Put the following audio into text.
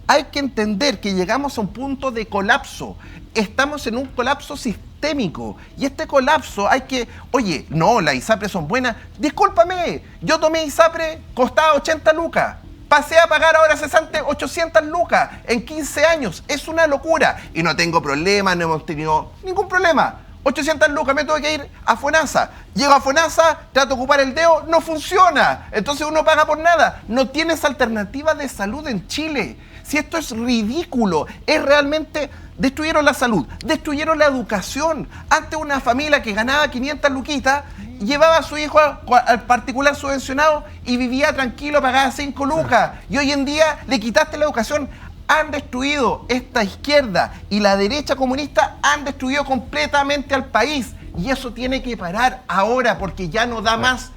hay que entender que llegamos a un punto de colapso. Estamos en un colapso sistémico. Y este colapso hay que... Oye, no, las ISAPRES son buenas. Discúlpame, yo tomé ISAPRE, costaba 80 lucas. Pasé a pagar ahora 800 lucas en 15 años. Es una locura. Y no tengo problema, no hemos tenido ningún problema. 800 lucas, me tuve que ir a FONASA. Llego a FONASA, trato de ocupar el dedo, no funciona. Entonces uno paga por nada. No tienes alternativa de salud en Chile. Si esto es ridículo, es realmente... Destruyeron la salud, destruyeron la educación. Antes una familia que ganaba 500 luquitas llevaba a su hijo al particular subvencionado y vivía tranquilo, pagaba 5 lucas. Y hoy en día le quitaste la educación. Han destruido esta izquierda y la derecha comunista, han destruido completamente al país. Y eso tiene que parar ahora porque ya no da más.